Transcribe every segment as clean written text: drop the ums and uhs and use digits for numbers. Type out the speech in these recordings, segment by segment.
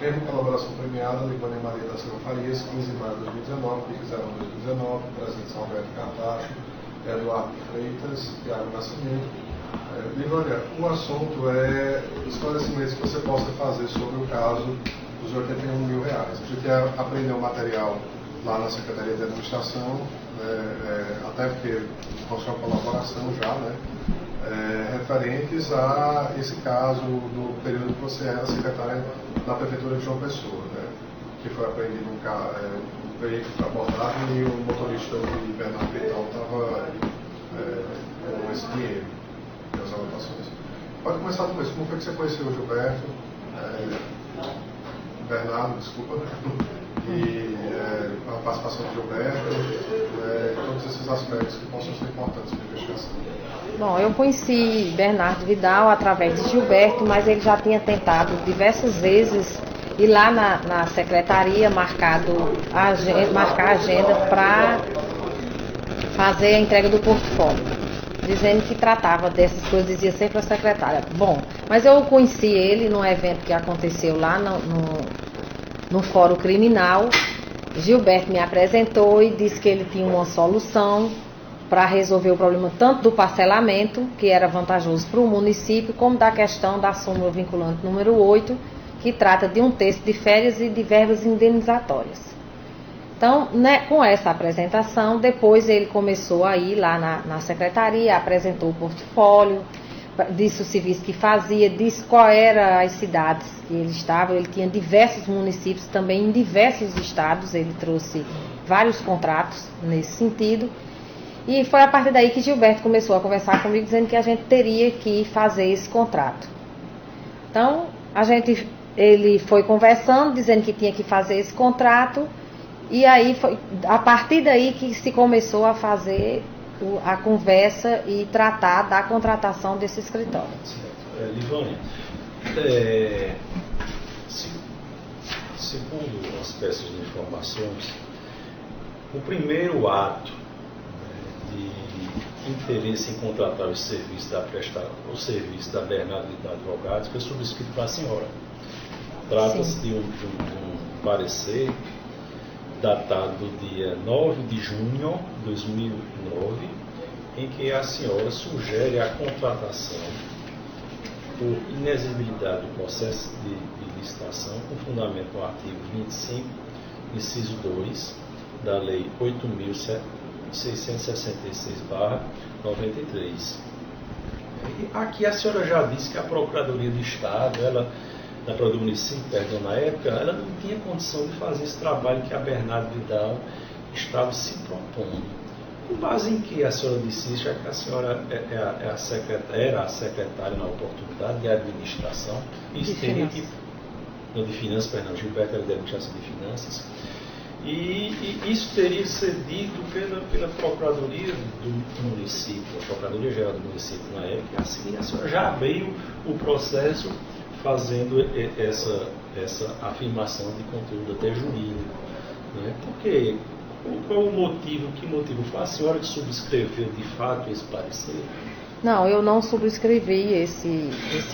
Termo de colaboração premiada, Livânia Maria da Silva Farias, 15 de maio de 2019, que fizeram em 2019, presidente Alberto Cartacho, Eduardo Freitas, Thiago Nascimento. Livânia, o assunto é esclarecimentos que você possa fazer sobre o caso dos R$81 mil. A gente aprendeu material lá na Secretaria de Administração, até porque com sua colaboração já, referentes a esse caso do período que você era secretária da Prefeitura de João Pessoa, que foi apreendido um veículo abordado e o motorista de Bernardo Vital estava com esse dinheiro, as anotações. Pode começar do começo. Como foi que você conheceu o Gilberto? Bernardo, desculpa, e a participação do Gilberto, todos esses aspectos que possam ser importantes para a investigação. Bom, eu conheci Bernardo Vidal através de Gilberto, mas ele já tinha tentado diversas vezes ir lá na secretaria marcar a agenda para fazer a entrega do portfólio, dizendo que tratava dessas coisas, dizia sempre a secretária. Bom, mas eu conheci ele num evento que aconteceu lá no Fórum Criminal. Gilberto me apresentou e disse que ele tinha uma solução para resolver o problema tanto do parcelamento, que era vantajoso para o município, como da questão da súmula vinculante número 8, que trata de um terço de férias e de verbas indenizatórias. Então, com essa apresentação, depois ele começou a ir lá na secretaria, apresentou o portfólio, disse o serviço que fazia, disse qual eram as cidades que ele estava. Ele tinha diversos municípios, também em diversos estados, ele trouxe vários contratos nesse sentido. E foi a partir daí que Gilberto começou a conversar comigo, dizendo que a gente teria que fazer esse contrato. Então, ele foi conversando, dizendo que tinha que fazer esse contrato, e aí foi a partir daí que se começou a fazer a conversa e tratar da contratação desse escritório. Livânia, segundo as peças de informações, o primeiro ato de interesse em contratar o serviço da Bernardo Vidal Advogados foi subscrito para a senhora. Trata-se de um parecer datado do dia 9 de junho de 2009, em que a senhora sugere a contratação por inexigibilidade do processo de licitação, com fundamento no artigo 25, inciso 2, da Lei 8.666/93. Aqui a senhora já disse que a Procuradoria do Estado, da Procuradoria do Município, na época, ela não tinha condição de fazer esse trabalho que a Bernardo Vidal estava se propondo. Com base em que a senhora disse isso, já que a senhora era a secretária na oportunidade de administração, isso teria que... Não, de finanças, perdão, Gilberto era de administração de finanças, e isso teria que ser dito pela Procuradoria do Município, a Procuradoria Geral do Município na época, e assim a senhora já abriu o processo fazendo essa afirmação de conteúdo até jurídico, né? Porque qual o motivo, que motivo foi a senhora que subscreveu de fato esse parecer? Não, eu não subscrevi esse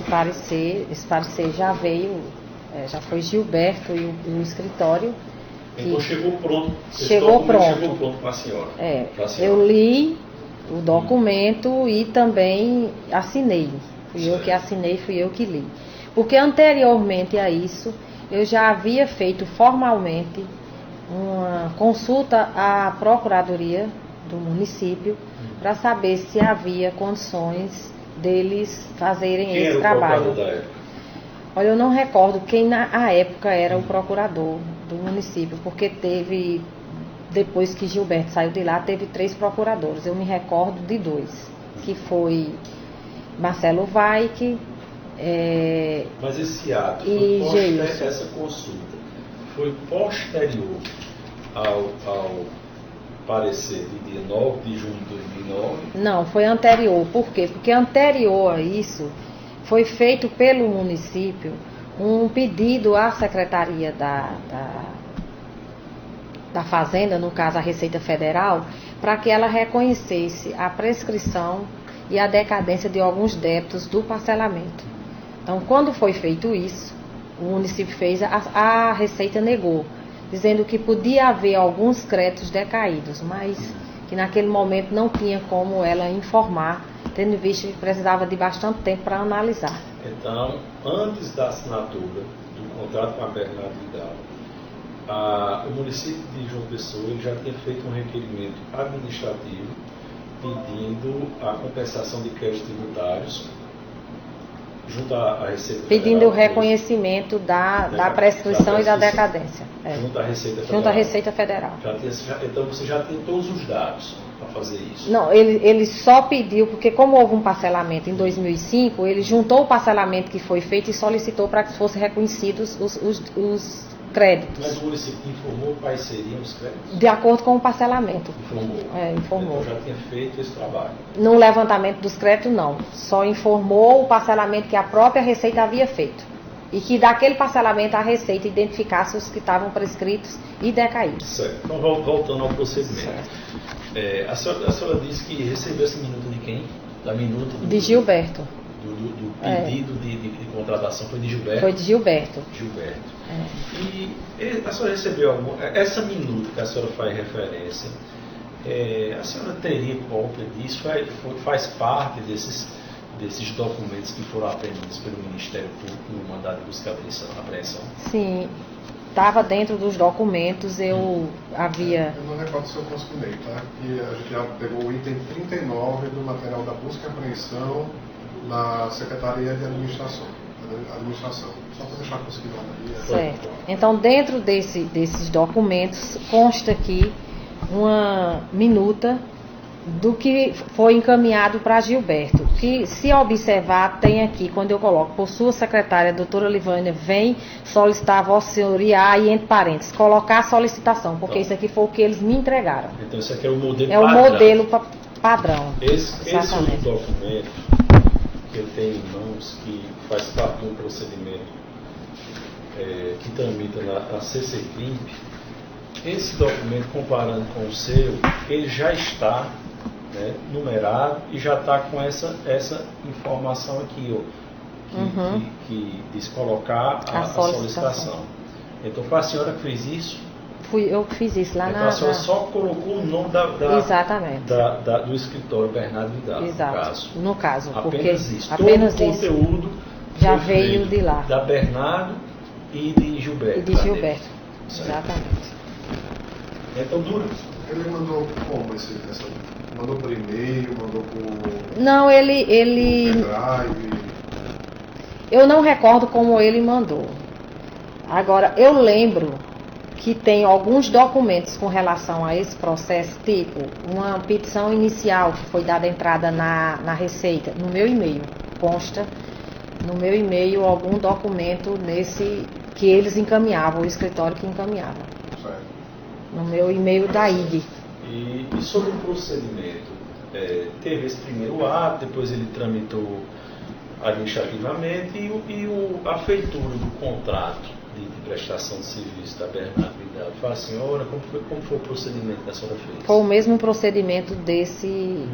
parecer. Esse parecer já veio, já foi Gilberto e o escritório. Então chegou pronto. Chegou pronto para a senhora. Eu li o documento e também assinei. Fui eu que assinei, fui eu que li. Porque anteriormente a isso, eu já havia feito formalmente uma consulta à Procuradoria do município para saber se havia condições deles fazerem esse trabalho. Da época? Olha, eu não recordo quem na época era o procurador do município, porque teve, depois que Gilberto saiu de lá, teve 3 procuradores. Eu me recordo de 2, que foi Marcelo Vaik, mas esse ato, essa consulta, foi posterior ao parecer do dia 9 de junho de 2009? Não, foi anterior. Por quê? Porque anterior a isso, foi feito pelo município um pedido à Secretaria da Fazenda, no caso a Receita Federal, para que ela reconhecesse a prescrição e a decadência de alguns débitos do parcelamento. Então, quando foi feito isso, o município fez, a Receita negou, dizendo que podia haver alguns créditos decaídos, mas que naquele momento não tinha como ela informar, tendo visto que precisava de bastante tempo para analisar. Então, antes da assinatura do contrato com a Bernardo Vidal, o município de João Pessoa ele já tinha feito um requerimento administrativo pedindo a compensação de créditos tributários junto à Receita Federal. Pedindo o reconhecimento da prescrição e da decadência. Junto à Receita Federal. Junto à Receita Federal. Então você já tem todos os dados para fazer isso? Não, ele só pediu, porque como houve um parcelamento em 2005, ele juntou o parcelamento que foi feito e solicitou para que fossem reconhecidos os créditos. Mas o município informou quais seriam os créditos? De acordo com o parcelamento. Então Informou. já tinha feito esse trabalho. No levantamento dos créditos, não. Só informou o parcelamento que a própria Receita havia feito. E que daquele parcelamento a Receita identificasse os que estavam prescritos e decaídos. Certo. Então, voltando ao procedimento. A senhora disse que recebeu essa minuta de quem? Da minuta de Gilberto. Do pedido de contratação foi de Gilberto? Foi de Gilberto. E a senhora recebeu essa minuta que a senhora faz referência, a senhora teria cópia disso? Faz parte desses documentos que foram apreendidos pelo Ministério Público no mandado de busca e apreensão? Sim, estava dentro dos documentos, eu havia... Eu não recordo se eu consignei, tá? Que a gente já pegou o item 39 do material da busca e apreensão na Secretaria de Administração. Só para deixar consignado aí. Certo. Então, dentro desses documentos, consta aqui uma minuta do que foi encaminhado para Gilberto, que, se observar, tem aqui, quando eu coloco, por sua secretária, a doutora Livânia, vem solicitar a Vossa Senhoria, e entre parênteses, colocar a solicitação, porque isso aqui foi o que eles me entregaram. Então, isso aqui é o modelo padrão. É o modelo padrão. Esse documento que eu tenho em mãos, que faz parte de um procedimento que tramita na CCCrimp, esse documento, comparando com o seu, ele já está numerado e já está com essa informação aqui, ó, que diz colocar a solicitação. Então, foi a senhora que fez isso? Fui eu que fiz isso lá então, a senhora só colocou o nome Exatamente. do escritório Bernardo Vidal, Exato. No caso. Apenas isso. Apenas todo o conteúdo já veio de lá. Da Bernardo e de Gilberto. Exatamente. Então, dura. Ele mandou como mandou por e-mail, mandou por... Não, ele... pendrive. Eu não recordo como ele mandou. Agora, eu lembro que tem alguns documentos com relação a esse processo, tipo uma petição inicial que foi dada entrada na Receita, no meu e-mail. Consta no meu e-mail algum documento nesse que eles encaminhavam, o escritório que encaminhava. Certo. No meu e-mail da IG. E sobre o procedimento, teve esse primeiro ato, depois ele tramitou administrativamente e a feitura do contrato de prestação de serviço da Bernardo Vidal. Fala, senhora, como foi o procedimento que a senhora fez? Foi o mesmo procedimento desse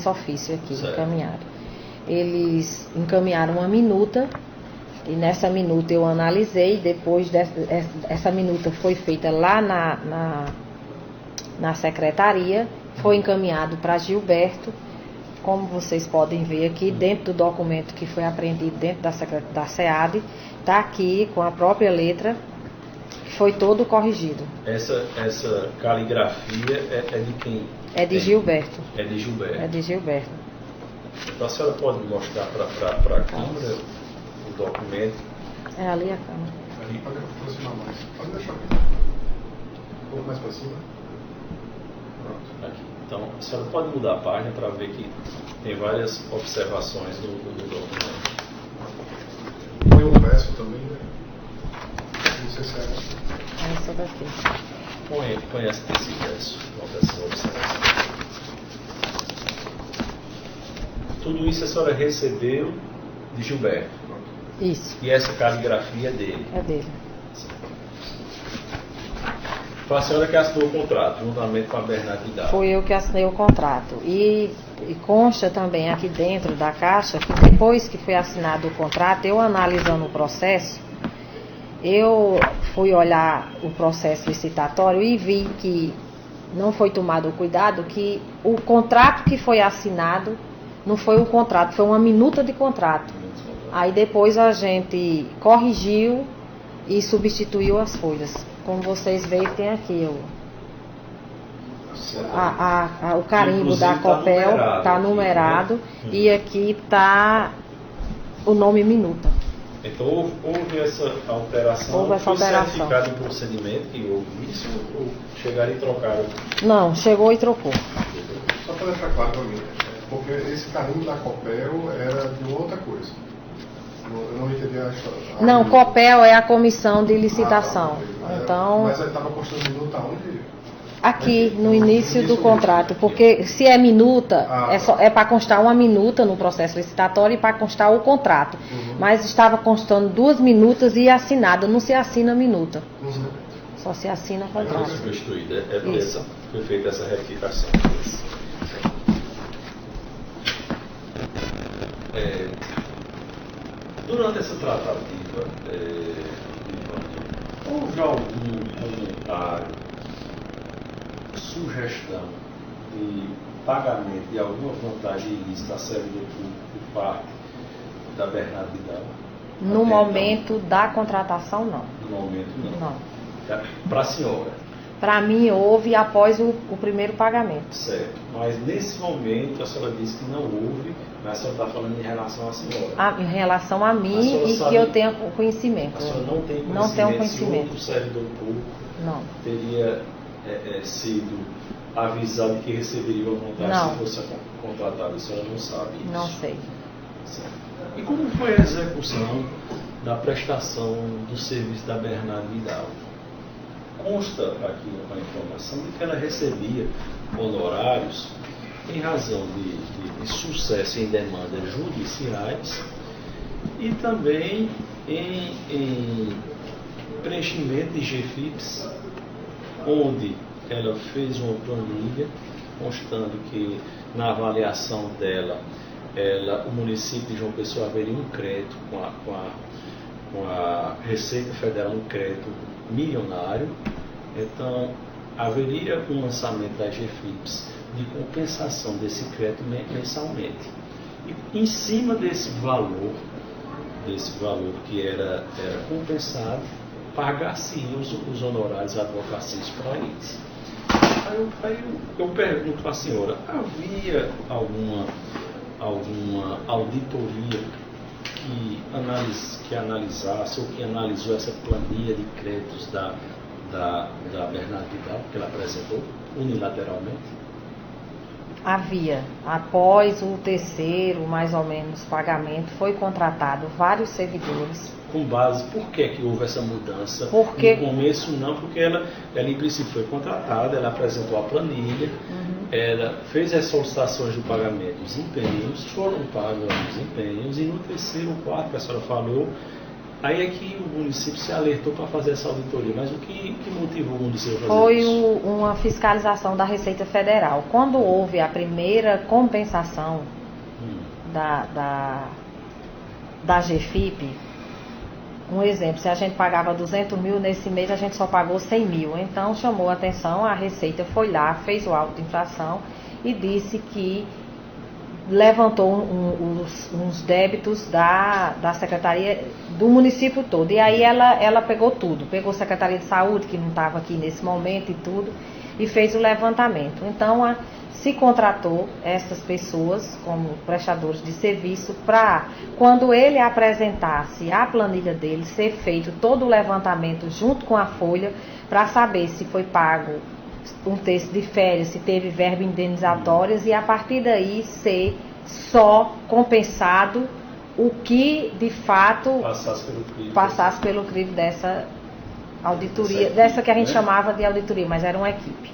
ofício aqui, certo. encaminhado. Eles encaminharam uma minuta, e nessa minuta eu analisei, depois essa minuta foi feita lá na secretaria, foi encaminhado para Gilberto. Como vocês podem ver aqui, dentro do documento que foi apreendido dentro da SEAD, está aqui com a própria letra, foi todo corrigido. Essa caligrafia é de quem? É de Gilberto. É de Gilberto. É de Gilberto. Então a senhora pode mostrar para a câmera o documento? É ali a câmera. Ali pode aproximar mais. Pode deixar um pouco mais para cima. Pronto. Aqui. Então, a senhora pode mudar a página para ver que tem várias observações do documento. Põe um verso também, né? Não sei se é essa. É essa daqui. Põe esse verso, essas observações. Tudo isso a senhora recebeu de Gilberto. Isso. E essa caligrafia é dele. É dele. Foi a senhora que assinou o contrato, juntamente com a Bernardo Vidal. Fui eu que assinei o contrato. E consta também aqui dentro da caixa que depois que foi assinado o contrato, eu analisando o processo, eu fui olhar o processo licitatório e vi que não foi tomado o cuidado, que o contrato que foi assinado não foi um contrato, foi uma minuta de contrato. Aí depois a gente corrigiu e substituiu as folhas. Como vocês veem, tem aqui o carimbo inclusive da Copel, está numerado, e aqui está o nome minuta. Então houve essa alteração? Houve essa alteração. Foi certificado o procedimento que houve isso ou chegaram e trocaram? Não, chegou e trocou. Só para deixar claro para mim, porque esse carimbo da Copel era de outra coisa. Eu não entendi a história. Não, Copel é a comissão de licitação. Tá, então, mas aí estava constando minuta onde? Aqui no início do contrato, porque se é minuta, é para constar uma minuta no processo licitatório e para constar o contrato. Mas estava constando 2 minutas e assinada, não se assina minuta. Só se assina contrato. Substituída, foi feita essa retificação. Durante essa tratativa, houve algum comentário, sugestão de pagamento de alguma vantagem ilícita a servidor público por parte da Bernardo Vidal? No momento da contratação, não. No momento, não. Não. Para a senhora? Para mim, houve após o primeiro pagamento. Certo. Mas nesse momento, a senhora disse que não houve, mas a senhora está falando em relação à senhora. Em relação a mim e que eu tenha conhecimento. A senhora não tem conhecimento, não tenho conhecimento. Se outro servidor público teria sido avisado que receberia uma vantagem se fosse contratado. A senhora não sabe isso? Não sei. Certo. E como foi a execução da prestação do serviço da Bernardo Vidal? Consta aqui a informação de que ela recebia honorários em razão de sucesso em demandas judiciais e também em preenchimento de GFIPs, onde ela fez uma planilha constando que na avaliação dela, o município de João Pessoa haveria um crédito com a Receita Federal, um crédito milionário. Então haveria um lançamento das GFIPs de compensação desse crédito mensalmente. E em cima desse valor que era compensado, pagar-se os honorários advocacios para eles. Aí eu pergunto para a senhora, havia alguma auditoria que analisasse ou que analisou essa planilha de créditos da Bernardo Vidal, que ela apresentou unilateralmente? Havia. Após o terceiro, mais ou menos, pagamento, foi contratado vários servidores. Com base, por que houve essa mudança? Porque... No começo não, porque ela em princípio foi contratada, ela apresentou a planilha, ela fez as solicitações de pagamento dos empenhos, foram pagos os empenhos, e no terceiro ou quarto que a senhora falou, aí é que o município se alertou para fazer essa auditoria. Mas o que motivou o município a fazer foi isso? Foi uma fiscalização da Receita Federal. Quando houve a primeira compensação da GFIP, um exemplo, se a gente pagava 200 mil, nesse mês a gente só pagou 100 mil. Então chamou a atenção, a Receita foi lá, fez o auto de infração e disse que levantou uns débitos da Secretaria do município todo. E aí ela pegou tudo, pegou a Secretaria de Saúde, que não estava aqui nesse momento e tudo, e fez o levantamento. Então se contratou essas pessoas como prestadores de serviço para, quando ele apresentasse a planilha dele, ser feito todo o levantamento junto com a folha para saber se foi pago um terço de férias, se teve verba indenizatórias, e a partir daí ser só compensado o que de fato passasse pelo crivo dessa auditoria, dessa que a gente chamava de auditoria, mas era uma equipe.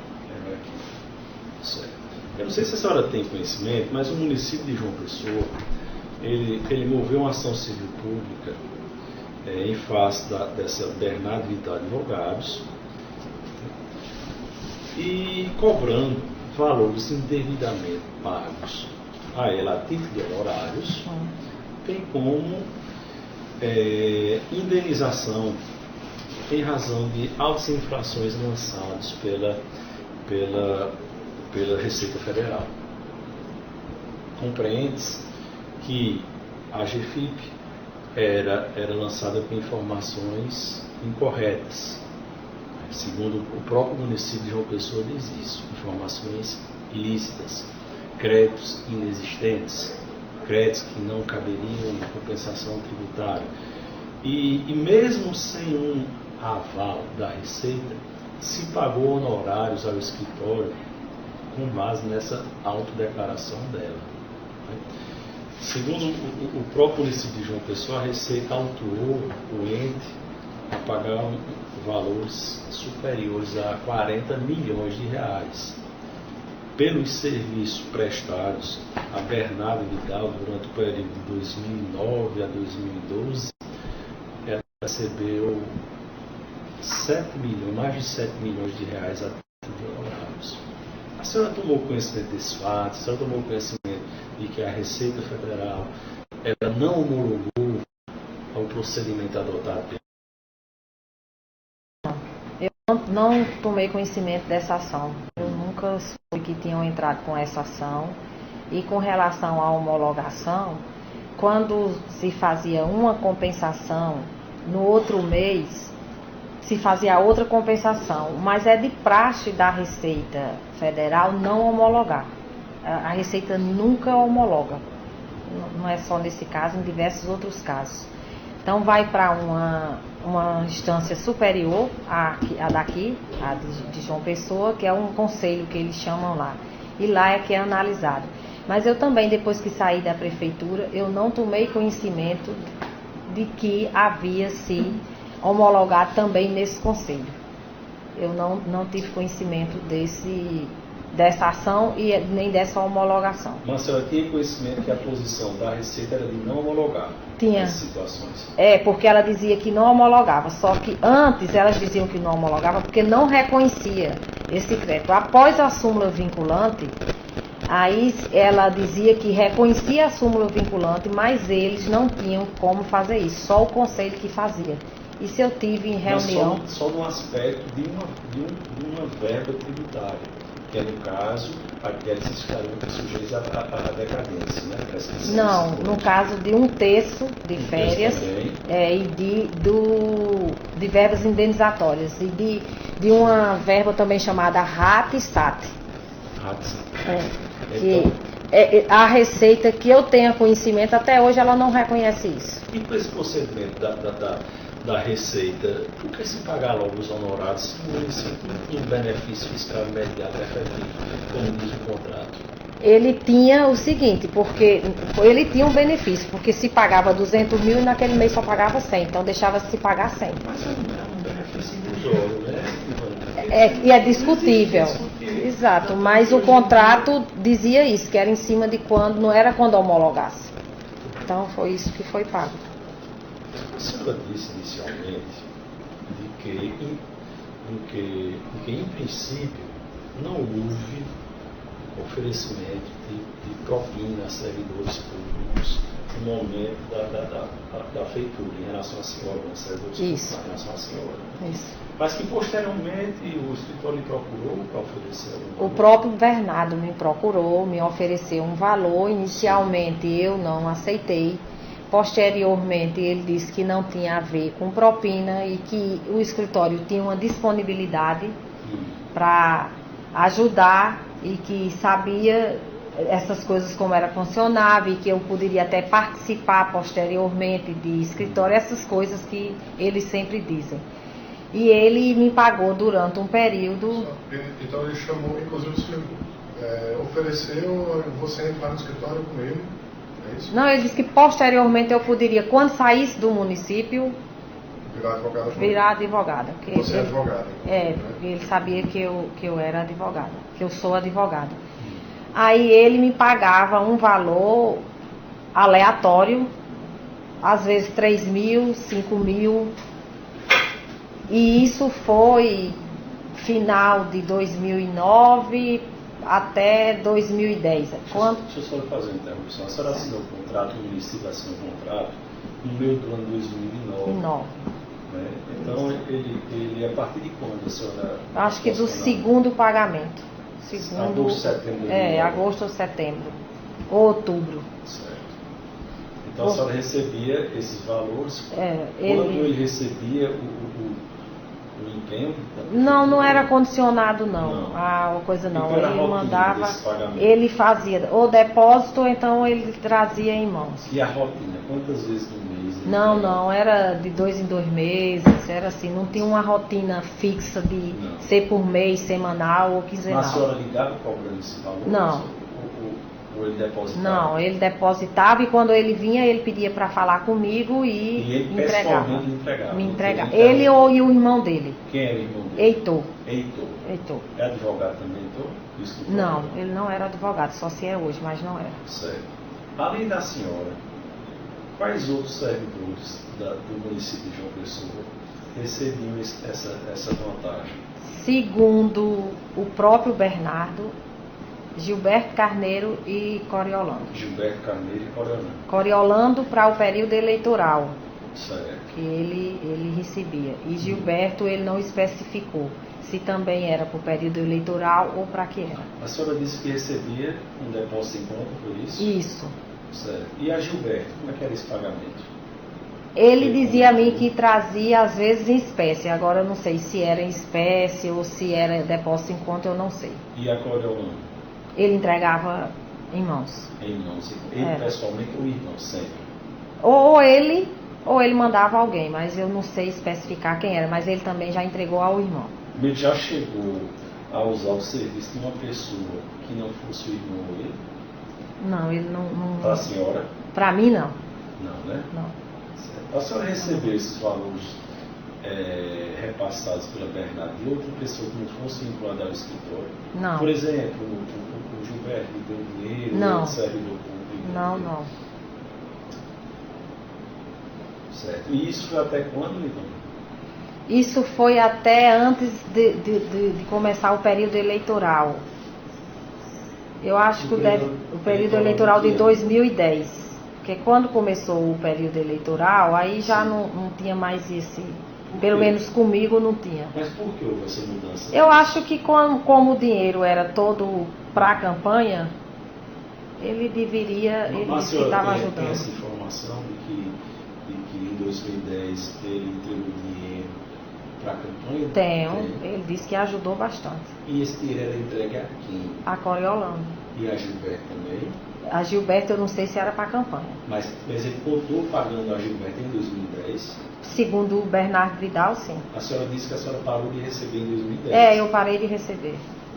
Certo. Eu não sei se a senhora tem conhecimento, mas o município de João Pessoa, ele moveu uma ação civil pública em face dessa Bernardo Vidal Advogados, e cobrando valores indevidamente pagos a ela a título de honorários, bem como indenização em razão de altas infrações lançadas pela Receita Federal. Compreende-se que a GFIP era lançada com informações incorretas. Segundo o próprio município de João Pessoa diz isso, informações ilícitas, créditos inexistentes, créditos que não caberiam na compensação tributária. E mesmo sem um aval da Receita, se pagou honorários ao escritório com base nessa autodeclaração dela. Segundo o próprio município de João Pessoa, a Receita autuou o ente a pagar valores superiores a 40 milhões de reais pelos serviços prestados a Bernardo Vidal durante o período de 2009 a 2012. Ela recebeu mais de 7 milhões de reais a título de honorários. A senhora tomou conhecimento desse fato? A senhora tomou conhecimento de que a Receita Federal ela não homologou ao procedimento adotado pelo... Eu não tomei conhecimento dessa ação. Eu nunca soube que tinham entrado com essa ação. E com relação à homologação, quando se fazia uma compensação, no outro mês se fazia outra compensação. Mas é de praxe da Receita Federal não homologar. A Receita nunca homologa. Não é só nesse caso, em diversos outros casos. Então vai para uma instância superior à daqui, a de João Pessoa, que é um conselho que eles chamam lá. E lá é que é analisado. Mas eu também, depois que saí da prefeitura, eu não tomei conhecimento de que havia se homologado também nesse conselho. Eu não tive conhecimento dessa ação e nem dessa homologação. Mas a senhora tinha conhecimento que a posição da Receita era de não homologar essas situações? É, porque ela dizia que não homologava, só que antes elas diziam que não homologava porque não reconhecia esse crédito. Após a súmula vinculante, aí ela dizia que reconhecia a súmula vinculante, mas eles não tinham como fazer isso, só o conselho que fazia. Isso eu tive em reunião. Mas só no aspecto de uma verba tributária, que é no caso, aqueles que estariam sujeitos à decadência, né? Não, no caso de um terço de férias e de verbas indenizatórias e de uma verba também chamada RAT e SAT. A Receita que eu tenha conhecimento, até hoje ela não reconhece isso. E com esse procedimento da Receita, por que se pagar logo os honorários se o município não tinha benefício fiscal imediato efetivo, como diz o contrato? Ele tinha o seguinte, porque ele tinha um benefício, porque se pagava 200 mil e naquele mês só pagava 100, então deixava se pagar 100. Mas é um benefício ilusório, né? E é discutível. Exato, mas o contrato dizia isso, que era em cima de quando, não era quando homologasse. Então foi isso que foi pago. A senhora disse inicialmente de que em princípio não houve oferecimento de propina a servidores públicos no momento da feitura em relação à senhora, né? Servidores públicos em relação à senhora. Isso. Mas que posteriormente o escritório lhe procurou para oferecer um valor. O próprio Bernardo me procurou, me ofereceu um valor. Inicialmente eu não aceitei. Posteriormente ele disse que não tinha a ver com propina e que o escritório tinha uma disponibilidade para ajudar e que sabia essas coisas como era funcionava e que eu poderia até participar posteriormente de escritório, essas coisas que eles sempre dizem. E ele me pagou durante um período. Então ele chamou, inclusive ofereceu você entrar no escritório com ele, é isso? Não, ele disse que posteriormente eu poderia, quando saísse do município, virar advogada. Você é advogada? É, porque ele sabia que eu era advogada, que eu sou advogada. Aí ele me pagava um valor aleatório, às vezes 3 mil, 5 mil. E isso foi final de 2009 até 2010. Deixa eu só fazer uma interrupção. A senhora assinou o contrato, o município assinou o contrato no meio do ano 2009. Né? Então, ele, a partir de quando a senhora... Acho que do segundo pagamento. Segundo, agosto, setembro. Agosto ou setembro. Ou outubro. Certo. Então, a senhora recebia esses valores. Quando ele recebia o empenho? Não era condicionado, não. A coisa não. Ele mandava, ele fazia o depósito, ou então ele trazia em mãos. E a rotina? Quantas vezes no mês? Não, era de 2 em 2 meses, era assim, não tinha uma rotina fixa de ser por mês, semanal ou quinzenal. Mas a senhora ligava cobrando esse valor? Não. Ou ele depositava? Não, ele depositava e quando ele vinha, ele pedia para falar comigo e ele entregava. Me entregava. Ele ou e o irmão dele. Quem era o irmão dele? Heitor. É advogado também, Heitor? Não, ele não era advogado, só se é hoje, mas não era. Certo. Além da senhora, quais outros servidores do município de João Pessoa recebiam essa vantagem? Segundo o próprio Bernardo, Gilberto Carneiro e Coriolando. Gilberto Carneiro e Coriolando. Coriolando para o período eleitoral. Certo. Que ele recebia. E Gilberto ele não especificou se também era para o período eleitoral ou para que era. A senhora disse que recebia um depósito em conta, por isso? Isso. Certo. E a Gilberto, como é que era esse pagamento? Ele dizia a mim que trazia às vezes em espécie. Agora eu não sei se era em espécie ou se era depósito em conta, eu não sei. E a Coriolando? Ele entregava em mãos. Em mãos. Ele pessoalmente ou o irmão, sempre? Ou ele mandava alguém, mas eu não sei especificar quem era, mas ele também já entregou ao irmão. Ele já chegou a usar o serviço de uma pessoa que não fosse o irmão ou ele? Não, ele não... Para a senhora? Para mim, não. Não, né? Não. Certo. A senhora recebeu esses valores repassados pela Bernardo de outra pessoa que não fosse vinculada ao escritório? Não. Por exemplo, o Gilberto deu dinheiro, não. O servidor público? Não. Certo. E isso foi até quando, Livão? Isso foi até antes de começar o período eleitoral. Eu acho que o período eleitoral de 2010. Porque quando começou o período eleitoral, aí já não tinha mais esse... Pelo menos comigo não tinha. Mas por que houve essa mudança? Eu acho que como o dinheiro era todo para a campanha, ele deveria... Ele estava ajudando. Tem essa informação de que em 2010 ele entregou dinheiro para a campanha? Tenho. Ele disse que ajudou bastante. E esse dinheiro era entregue a quem? A Coriolando. E a Gilberto também? A Gilberto eu não sei se era para a campanha. Mas ele continuou pagando a Gilberto em 2010? Segundo o Bernardo Vidal, sim. A senhora disse que a senhora parou de receber em 2010? Eu parei de receber.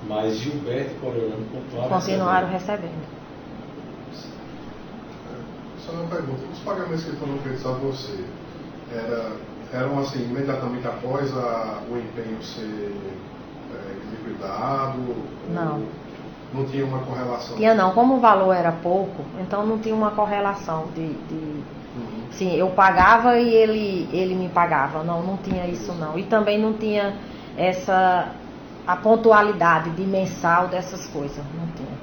Mas Gilberto e Coriolando continuaram recebendo. Só uma pergunta, os pagamentos que foram feitos a você eram assim, imediatamente após o empenho ser liquidado? Não. Não tinha uma correlação? Tinha não, como o valor era pouco, então não tinha uma correlação Sim, eu pagava e ele me pagava. Não tinha isso não. E também não tinha a pontualidade de mensal dessas coisas, não tinha.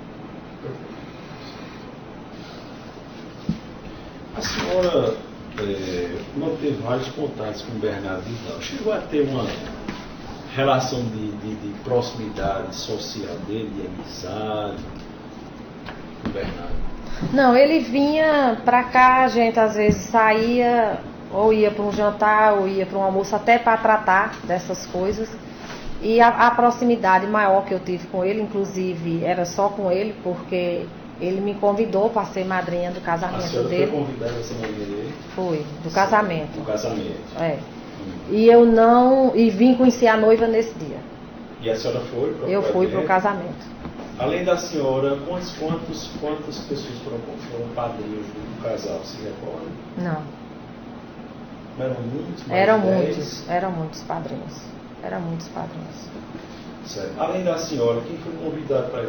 A senhora manteve vários contatos com o Bernardo Vidal. Chegou a ter uma relação de proximidade social dele, de amizade com o Bernardo? Não, ele vinha pra cá, a gente às vezes saía, ou ia para um jantar, ou ia para um almoço, até para tratar dessas coisas. E a proximidade maior que eu tive com ele, inclusive, era só com ele, porque ele me convidou para ser madrinha do casamento dele. A senhora foi convidada a ser madrinha dele? Foi, do casamento. Do casamento. E vim conhecer a noiva nesse dia. E a senhora foi para o Eu fui para o casamento. Além da senhora, quantas pessoas foram padrinhos do casal, se recorda? Não. Eram muitos? Eram muitos padrinhos. Eram muitos padrinhos. Certo. Além da senhora, quem foi convidado para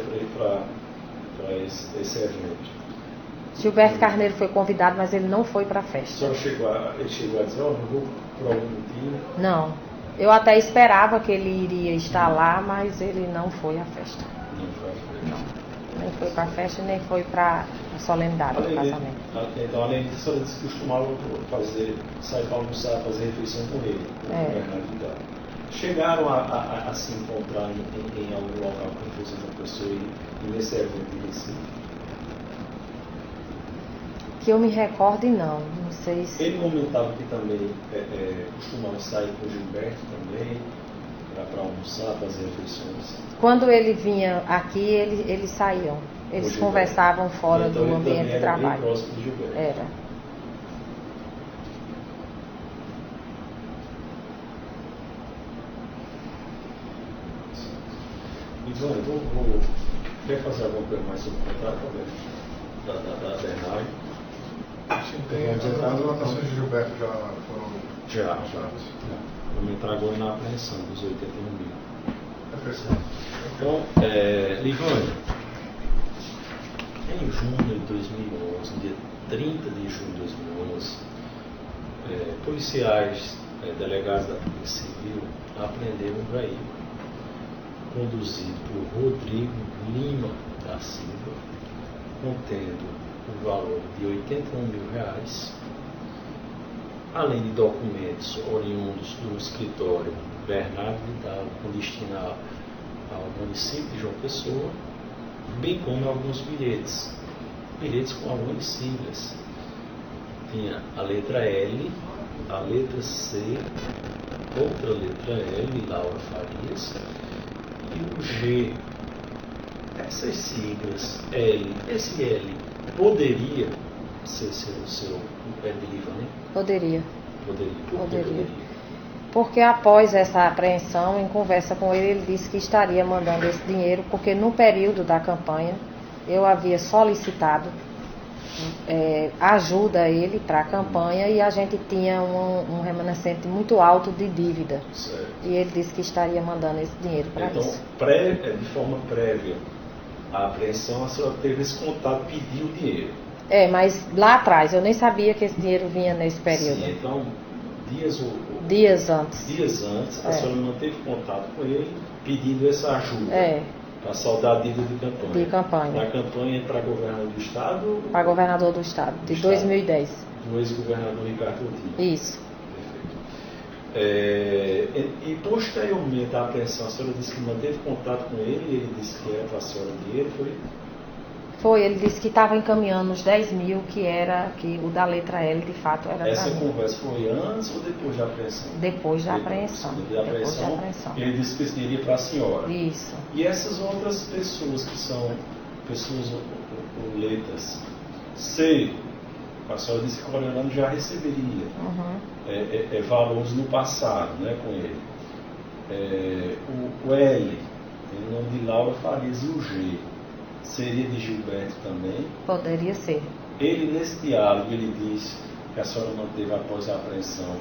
esse evento? Gilberto Carneiro foi convidado, mas ele não foi para a festa. Ele chegou a dizer, não vou por algum motivo? Não. Eu até esperava que ele iria estar lá, mas ele não foi à festa. Não foi à festa. Não. Nem foi para a festa, nem foi para a solenidade do casamento. Então, além disso, a senhora disse que costumava sair para almoçar, fazer refeição com ele, com o Bernardo Vidal. Chegaram a se encontrar em algum local com vocês, uma pessoa, e nesse evento em Recife? Que eu me recorde, não sei se... Ele comentava que também costumava sair com o Gilberto também, para almoçar, fazer refeições. Quando ele vinha aqui, eles saíam. Eles conversavam fora então, do ambiente de trabalho. Bem próximo de Gilberto. Era. Ivone, quer fazer alguma coisa mais sobre o contrato, da Bernardo? As anotações de Gilberto já foram... Já. Vamos entrar agora na apreensão dos 81 mil. Então, Livane, em junho de 2011, dia 30 de junho de 2011, policiais delegados da Polícia Civil apreenderam um veículo conduzido por Rodrigo Lima da Silva, contendo o valor de R$81 mil, além de documentos oriundos do escritório Bernardo Vidal, com destino ao município de João Pessoa, bem como alguns bilhetes com algumas siglas. Tinha a letra L, a letra C, outra letra L, Laura Farias, e o G. Essas siglas L, esse L poderia ser o seu Ediliva, né? Poderia. Poderia. Por que poderia? Porque após essa apreensão, em conversa com ele, ele disse que estaria mandando esse dinheiro, porque no período da campanha eu havia solicitado ajuda a ele para a campanha e a gente tinha um remanescente muito alto de dívida. Certo. E ele disse que estaria mandando esse dinheiro para isso. Então, de forma prévia à apreensão, a senhora teve esse contato, pediu o dinheiro. Mas lá atrás, eu nem sabia que esse dinheiro vinha nesse período. Sim, então, dias antes. A senhora manteve contato com ele, pedindo essa ajuda. Para saldar a dívida de campanha. Na campanha para governador do Estado? Para governador do Estado, de 2010. Do ex-governador Ricardo Coutinho. Isso. Perfeito. E posteriormente à apreensão, a senhora disse que manteve contato com ele disse que era para a senhora o dinheiro, foi? Foi, ele disse que estava encaminhando os 10 mil, que o da letra L de fato era para mim. Essa conversa foi antes ou depois da apreensão? Depois da apreensão. Depois da apreensão. Ele disse que esse dinheiro ia para a senhora. Isso. E essas outras pessoas que são pessoas letras C, a senhora disse que o Coronel já receberia valores no passado, né, com ele. O L, tem o nome de Laura Farias, e o G seria de Gilberto também? Poderia ser. Ele, nesse diálogo, ele disse que a senhora manteve após a apreensão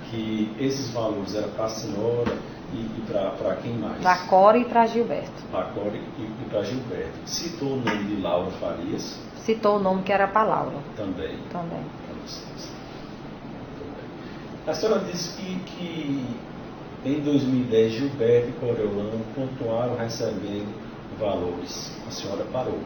que esses valores eram para a senhora e para quem mais? Para a Cora e para Gilberto. Para a Cora e para Gilberto. Citou o nome de Laura Farias? Citou o nome que era para Laura. Também. Também. Para vocês. A senhora disse que em 2010 Gilberto e Coriolano continuaram recebendo valores. A senhora parou.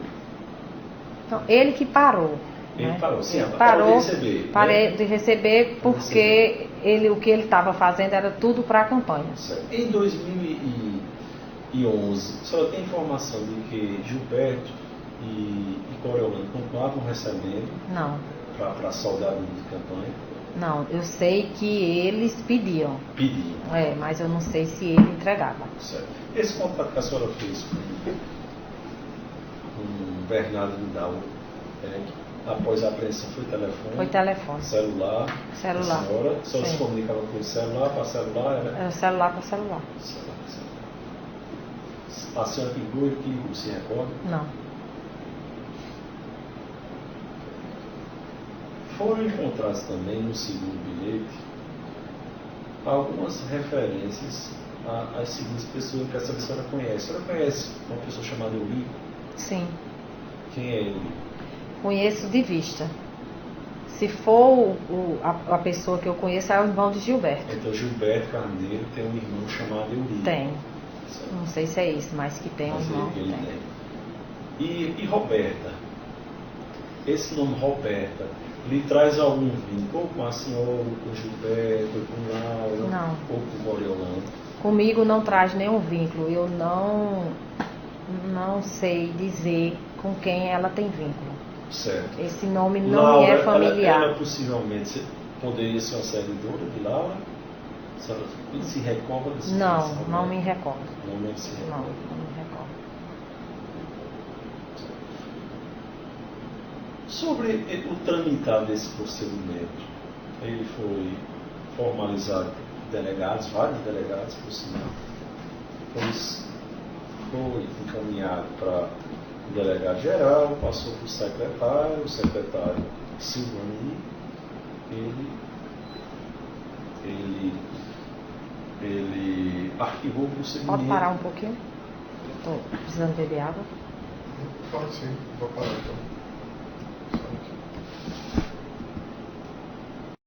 Então, ele que parou. Ele parou, sim. Ele parou de receber. Parei de receber porque o que ele estava fazendo era tudo para a campanha. Certo. Em 2011, a senhora tem informação de que Gilberto e Coriolano continuavam recebendo? Não. Para saldar de campanha? Não, eu sei que eles pediam. Pediam. Mas eu não sei se ele entregava. Certo. Esse contato que a senhora fez com Bernardo Vidal, após a apreensão, foi telefone? Foi telefone. Celular? Celular. A senhora se comunicava com o celular para celular? Era celular para celular. A senhora ligou e que ligou, se recorda? Não. Foram encontradas também no segundo bilhete algumas referências às seguintes pessoas que essa senhora conhece. A senhora conhece uma pessoa chamada Eurico? Sim. Quem é ele? Conheço de vista. Se for a pessoa que eu conheço, é o irmão de Gilberto. Então Gilberto Carneiro tem um irmão chamado Eurico. Tem. Certo. Não sei se é isso, mas que tem um irmão. Ele tem. E Roberta? Esse nome Roberta lhe traz algum vínculo com a senhora, com Gilberto, com Laura? Não. Ou com Coriolano? Comigo não traz nenhum vínculo. Eu não sei dizer com quem ela tem vínculo. Certo. Esse nome não Laura, me é familiar. ela possivelmente poderia ser uma seguidora de Laura? A senhora se recorda desse Não me recordo. Não se recorda. Não me recordo. Sobre o tramitar desse procedimento, ele foi formalizado por delegados, vários delegados, por sinal, pois foi encaminhado para o delegado geral, passou para o secretário Silvani, ele arquivou o procedimento. Pode parar um pouquinho? Estou precisando beber água. Pode sim, vou parar então.